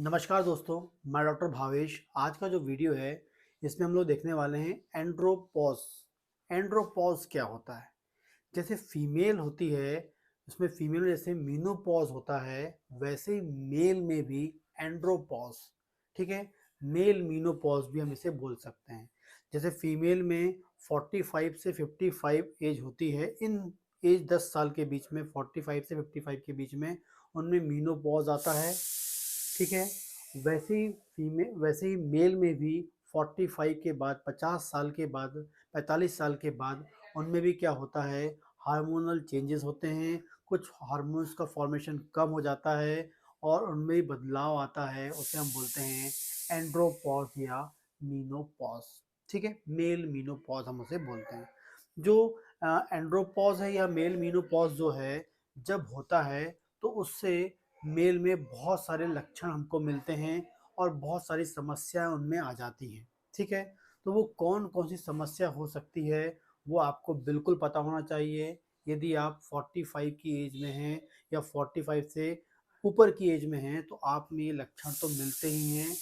नमस्कार दोस्तों, मैं डॉक्टर भावेश। आज का जो वीडियो है इसमें हम लोग देखने वाले हैं एंड्रोपॉज। एंड्रोपॉज क्या होता है? जैसे फीमेल होती है, उसमें फीमेल में जैसे मीनोपॉज होता है, वैसे ही मेल में भी एंड्रोपॉज। ठीक है, मेल मीनोपॉज भी हम इसे बोल सकते हैं। जैसे फीमेल में 45 से 55 एज होती है, इन एज 10 साल के बीच में 45 से 55 के बीच में उनमें मीनोपॉज आता है। ठीक है, वैसे ही मेल में भी 45 के बाद, 50 साल के बाद, 45 साल के बाद उनमें भी क्या होता है, हार्मोनल चेंजेस होते हैं। कुछ हार्मोन्स का फॉर्मेशन कम हो जाता है और उनमें भी बदलाव आता है, उसे हम बोलते हैं एंड्रोपॉज या मीनोपॉज। ठीक है, मेल मीनोपॉज हम उसे बोलते हैं। जो एंड्रोपॉज है या मेल मीनोपॉज जो है, जब होता है तो उससे मेल में बहुत सारे लक्षण हमको मिलते हैं और बहुत सारी समस्याएं उनमें आ जाती हैं। ठीक है, तो वो कौन कौन सी समस्या हो सकती है वो आपको बिल्कुल पता होना चाहिए। यदि आप 45 की एज में हैं या 45 से ऊपर की एज में हैं तो आप में ये लक्षण तो मिलते ही हैं।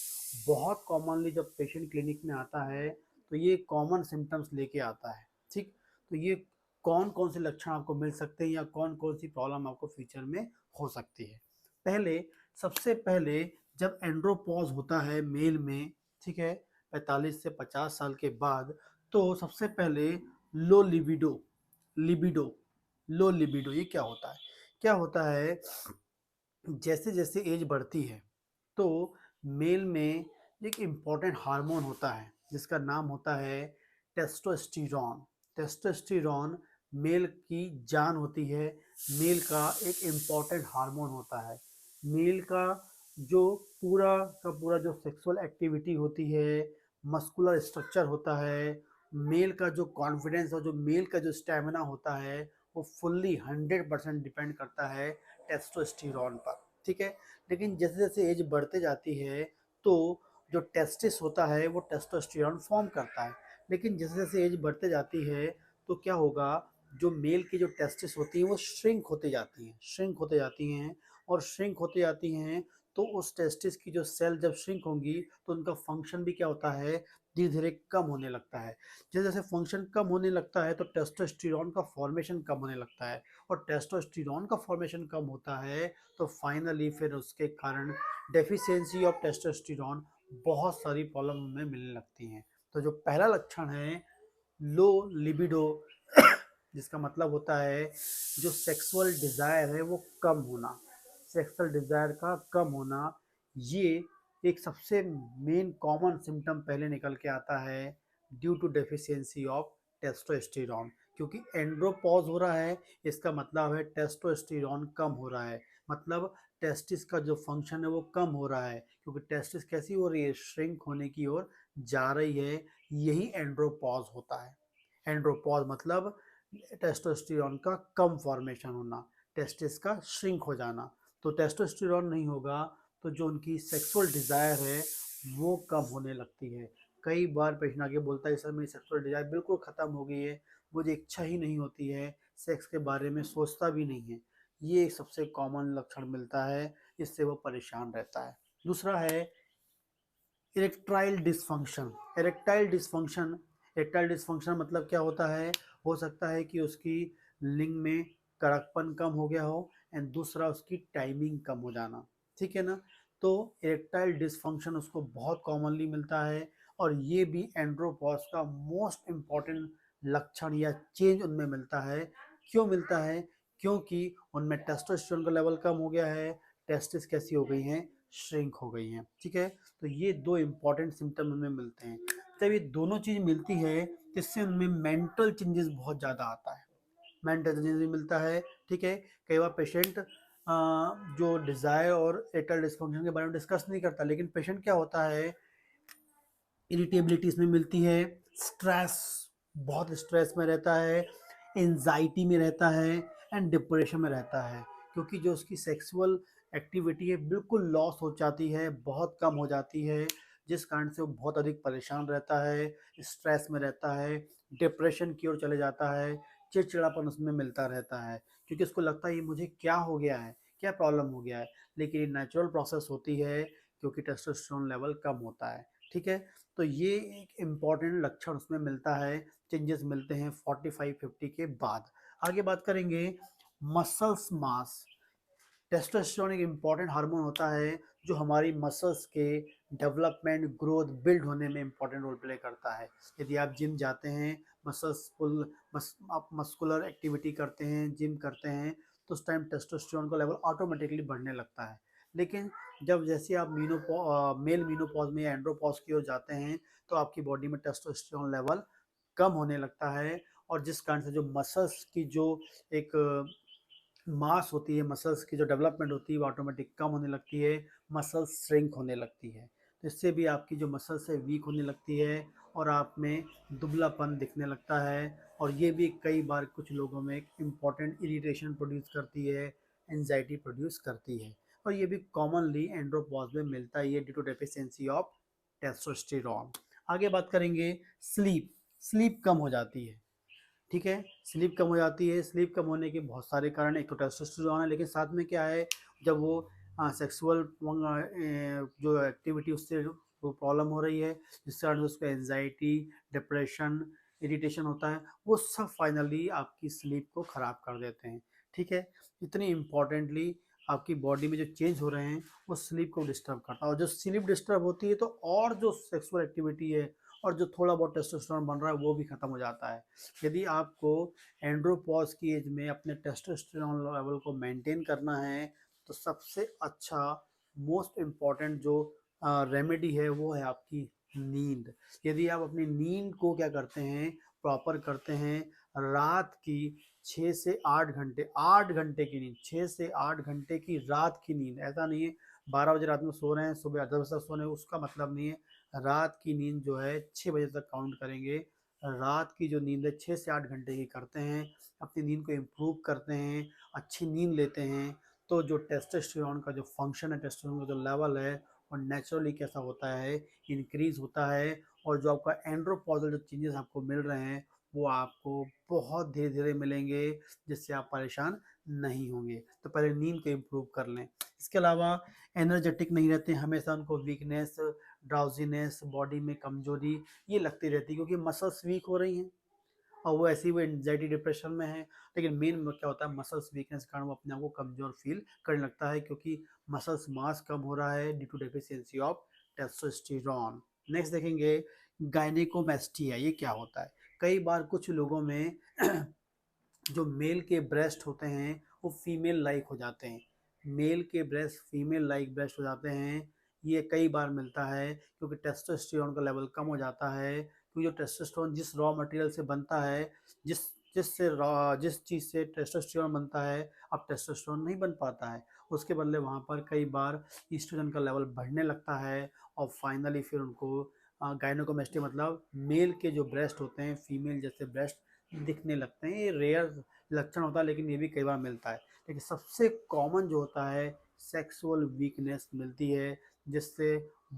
बहुत कॉमनली जब पेशेंट क्लिनिक में आता है तो ये कॉमन सिम्टम्स लेके आता है। ठीक, तो ये कौन कौन से लक्षण आपको मिल सकते हैं या कौन कौन सी प्रॉब्लम आपको फ्यूचर में हो सकती है। पहले, सबसे पहले जब एंड्रोपॉज होता है मेल में, ठीक है, 45 से 50 साल के बाद, तो सबसे पहले low libido. Libido, low libido ये क्या होता है? क्या होता है, जैसे जैसे एज बढ़ती है तो मेल में एक इम्पॉर्टेंट हार्मोन होता है जिसका नाम होता है टेस्टोस्टेरोन। टेस्टोस्टेरोन मेल की जान होती है, मेल का एक इम्पॉर्टेंट हार्मोन होता है। मेल का जो पूरा जो सेक्सुअल एक्टिविटी होती है, मस्कुलर स्ट्रक्चर होता है, मेल का जो कॉन्फिडेंस और जो मेल का जो स्टेमिना होता है, वो फुल्ली 100% डिपेंड करता है टेस्टोस्टेरोन पर। ठीक है, लेकिन जैसे जैसे एज बढ़ते जाती है तो जो टेस्टिस होता है वो टेस्टोस्टेरोन फॉर्म करता है। लेकिन जैसे जैसे एज बढ़ते जाती है तो क्या होगा, जो मेल की जो टेस्टिस होती हैं वो श्रिंक होते जाती हैं, श्रिंक होते जाती हैं। और श्रिंक होते जाती हैं तो उस टेस्टिस की जो सेल जब श्रिंक होंगी तो उनका फंक्शन भी क्या होता है, धीरे धीरे कम होने लगता है। जैसे जैसे फंक्शन कम होने लगता है तो टेस्टोस्टेरोन का फॉर्मेशन कम होने लगता है। और टेस्टोस्टेरोन का फॉर्मेशन कम होता है तो फाइनली फिर उसके कारण डेफिशिएंसी ऑफ टेस्टोस्टेरोन, बहुत सारी प्रॉब्लम में मिलने लगती हैं। तो जो पहला लक्षण है लो लिबिडो, जिसका मतलब होता है जो सेक्सुअल डिज़ायर है वो कम होना, सेक्सुअल डिज़ायर का कम होना, ये एक सबसे मेन कॉमन सिम्टम पहले निकल के आता है due to deficiency of testosterone. क्योंकि एंड्रोपॉज हो रहा है, इसका मतलब है टेस्टोस्टेरोन कम हो रहा है, मतलब टेस्टिस का जो फंक्शन है वो कम हो रहा है। क्योंकि टेस्टिस कैसी हो रही है, श्रिंक होने की ओर जा रही है। यही एंड्रोपॉज होता है। एंड्रोपॉज मतलब टेस्टोस्टेरोन का कम फॉर्मेशन होना, टेस्टिस का श्रिंक हो जाना। तो टेस्टोस्टेरोन नहीं होगा तो जो उनकी सेक्सुअल डिज़ायर है वो कम होने लगती है। कई बार पेशेंट आके बोलता है सर मेरी सेक्सुअल डिज़ायर बिल्कुल ख़त्म हो गई है, मुझे इच्छा ही नहीं होती है, सेक्स के बारे में सोचता भी नहीं है। ये एक सबसे कॉमन लक्षण मिलता है, इससे वो परेशान रहता है। दूसरा है erectile dysfunction. Erectile dysfunction, erectile dysfunction मतलब क्या होता है, हो सकता है कि उसकी लिंग में कड़कपन कम हो गया हो एंड दूसरा उसकी टाइमिंग कम हो जाना। ठीक है ना, तो इरेक्टाइल डिसफंक्शन उसको बहुत कॉमनली मिलता है और ये भी एंड्रोपॉज का मोस्ट इम्पॉर्टेंट लक्षण या चेंज उनमें मिलता है। क्यों मिलता है? क्योंकि उनमें टेस्टोस्टेरोन का लेवल कम हो गया है, टेस्टिस कैसी हो गई हैं, श्रिंक हो गई हैं। ठीक है, तो ये दो इम्पॉर्टेंट सिम्टम उनमें मिलते हैं। जब ये दोनों चीज़ मिलती है तो इससे उनमें मेंटल चेंजेस बहुत ज़्यादा आता है, मेंटल चेंजेस भी मिलता है। ठीक है, कई बार पेशेंट जो डिज़ायर और एटल डिस्फंक्शन के बारे में डिस्कस नहीं करता, लेकिन पेशेंट क्या होता है, इरिटेबिलिटी इसमें मिलती है, स्ट्रेस, बहुत स्ट्रेस में रहता है, एंजाइटी में रहता है एंड डिप्रेशन में रहता है। क्योंकि जो उसकी सेक्सुअल एक्टिविटी है बिल्कुल लॉस हो जाती है, बहुत कम हो जाती है, जिस कारण से वो बहुत अधिक परेशान रहता है, स्ट्रेस में रहता है, डिप्रेशन की ओर चले जाता है, चिड़चिड़ापन उसमें मिलता रहता है। क्योंकि उसको लगता है ये मुझे क्या हो गया है, क्या प्रॉब्लम हो गया है। लेकिन ये नेचुरल प्रोसेस होती है क्योंकि टेस्टोस्टेरोन लेवल कम होता है। ठीक है, तो ये एक इम्पॉर्टेंट लक्षण उसमें मिलता है, चेंजेस मिलते हैं 45-50 के बाद। आगे बात करेंगे मसल्स मास। टेस्टोस्टेरोन एक इम्पॉर्टेंट हार्मोन होता है जो हमारी मसल्स के डेवलपमेंट, ग्रोथ, बिल्ड होने में इम्पॉर्टेंट रोल प्ले करता है। यदि आप जिम जाते हैं, आप मस्कुलर एक्टिविटी करते हैं, जिम करते हैं, तो उस टाइम टेस्टोस्टेरोन का लेवल ऑटोमेटिकली बढ़ने लगता है। लेकिन जब जैसे आप मेल मीनोपॉज में या एंड्रोपॉज की ओर जाते हैं, तो आपकी बॉडी में टेस्टोस्टेरोन लेवल कम होने लगता है, और जिस कारण से जो मसल्स की जो एक मास होती है, मसल्स की जो डेवलपमेंट होती है वो ऑटोमेटिक कम होने लगती है, मसल्स श्रिंक होने लगती है। तो इससे भी आपकी जो मसल्स है वीक होने लगती है और आप में दुबलापन दिखने लगता है, और ये भी कई बार कुछ लोगों में एक इम्पॉर्टेंट इरिटेशन प्रोड्यूस करती है, एंजाइटी प्रोड्यूस करती है, और ये भी कॉमनली एंड्रोपॉज में मिलता है, ये due to deficiency of testosterone. आगे बात करेंगे स्लीप। स्लीप कम हो जाती है। ठीक है, स्लीप कम हो जाती है। स्लीप कम होने के बहुत सारे कारण, एक तो टेस्टोस्टेरोन है, लेकिन साथ में क्या है, जब वो सेक्सुअल जो एक्टिविटी उससे वो प्रॉब्लम हो रही है, जिससे कारण उसको एंजाइटी, डिप्रेशन, इरिटेशन होता है, वो सब फाइनली आपकी स्लीप को ख़राब कर देते हैं। ठीक है, इतनी इम्पॉर्टेंटली आपकी बॉडी में जो चेंज हो रहे हैं वो स्लीप को डिस्टर्ब करता है, और जो स्लीप डिस्टर्ब होती है तो और जो सेक्सुअल एक्टिविटी है और जो थोड़ा बहुत टेस्टोस्टेरोन बन रहा है वो भी ख़त्म हो जाता है। यदि आपको एंड्रोपॉज की एज में अपने टेस्टोस्टेरोन लेवल को मेंटेन करना है, तो सबसे अच्छा, मोस्ट इम्पॉर्टेंट जो रेमेडी है वो है आपकी नींद। यदि आप अपनी नींद को क्या करते हैं, प्रॉपर करते हैं, रात की 6 से 8 घंटे, 8 घंटे की नींद, 6 से 8 घंटे की रात की नींद, ऐसा नहीं है 12 बजे रात में सो रहे हैं, सुबह 10 बजे तक सो रहे हैं, उसका मतलब नहीं है। रात की नींद जो है 6 बजे तक काउंट करेंगे। रात की जो नींद है 6 से 8 घंटे की करते हैं, अपनी नींद को इम्प्रूव करते हैं, अच्छी नींद लेते हैं, तो जो टेस्टोस्टेरोन का जो फंक्शन है, टेस्टोस्टेरोन का जो लेवल है, वो नेचुरली कैसा होता है, इंक्रीज होता है, और जो आपका एंड्रोपॉजल जो चेंजेस आपको मिल रहे हैं वो आपको बहुत धीरे धीरे मिलेंगे, जिससे आप परेशान नहीं होंगे। तो पहले नींद को इम्प्रूव कर लें। इसके अलावा एनर्जेटिक नहीं रहते, हमेशा उनको वीकनेस, ड्राउजीनेस, बॉडी में कमजोरी ये लगती रहती है, क्योंकि मसल्स वीक हो रही हैं, और वो ऐसी वो एंजाइटी डिप्रेशन में है। लेकिन मेन क्या होता है, मसल्स वीकनेस के कारण वो अपने आप को कमजोर फील करने लगता है, क्योंकि मसल्स मास कम हो रहा है due to deficiency of testosterone. Next देखेंगे गायनेकोमेस्टिया, ये क्या होता है। कई बार कुछ लोगों में जो मेल के ब्रेस्ट होते हैं वो फीमेल लाइक हो जाते हैं, मेल के ब्रेस्ट फीमेल लाइक ब्रेस्ट हो जाते हैं। ये कई बार मिलता है क्योंकि टेस्टोस्टेरोन का लेवल कम हो जाता है, क्योंकि जो टेस्टोस्टेरोन जिस रॉ मटेरियल से बनता है, जिस जिस चीज़ से टेस्टोस्टेरोन बनता है, अब टेस्टोस्टेरोन नहीं बन पाता है, उसके बदले वहाँ पर कई बार ईस्ट्रोजन का लेवल बढ़ने लगता है, और फाइनली फिर उनको गायनेकोमेस्टिया मतलब मेल के जो ब्रेस्ट होते हैं फीमेल जैसे ब्रेस्ट दिखने लगते हैं। ये रेयर लक्षण होता है, लेकिन ये भी कई बार मिलता है। लेकिन सबसे कॉमन जो होता है, सेक्सुअल वीकनेस मिलती है, जिससे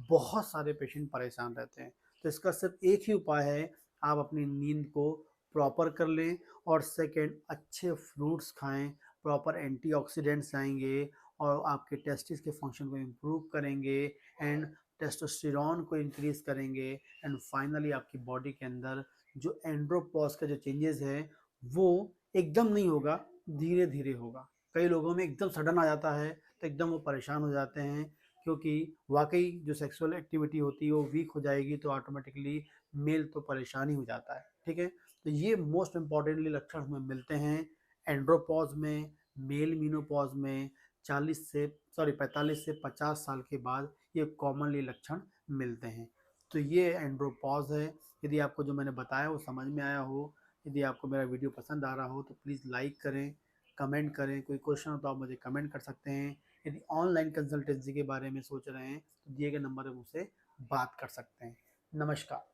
बहुत सारे पेशेंट परेशान रहते हैं। तो इसका सिर्फ एक ही उपाय है, आप अपनी नींद को प्रॉपर कर लें, और सेकेंड, अच्छे फ्रूट्स खाएं, प्रॉपर एंटीऑक्सीडेंट्स आएंगे और आपके टेस्टिस के फंक्शन को इम्प्रूव करेंगे, एंड टेस्टोस्टेरोन को इंक्रीज करेंगे, एंड फाइनली आपकी बॉडी के अंदर जो एंड्रोपॉज का जो चेंजेस है वो एकदम नहीं होगा, धीरे धीरे होगा। कई लोगों में एकदम सडन आ जाता है तो एकदम वो परेशान हो जाते हैं, क्योंकि वाकई जो सेक्सुअल एक्टिविटी होती है वो वीक हो जाएगी, तो ऑटोमेटिकली मेल तो परेशान ही हो जाता है। ठीक है, तो ये मोस्ट इम्पॉर्टेंटली लक्षण हमें मिलते हैं एंड्रोपॉज में, मेल मीनोपॉज में, 45 से 50 साल के बाद ये कॉमनली लक्षण मिलते हैं। तो ये एंड्रोपॉज है। यदि आपको जो मैंने बताया वो समझ में आया हो, यदि आपको मेरा वीडियो पसंद आ रहा हो, तो प्लीज़ लाइक करें, कमेंट करें, कोई क्वेश्चन हो तो आप मुझे कमेंट कर सकते हैं। यदि ऑनलाइन कंसल्टेंसी के बारे में सोच रहे हैं तो दिए गए नंबर पर मुझसे बात कर सकते हैं। नमस्कार।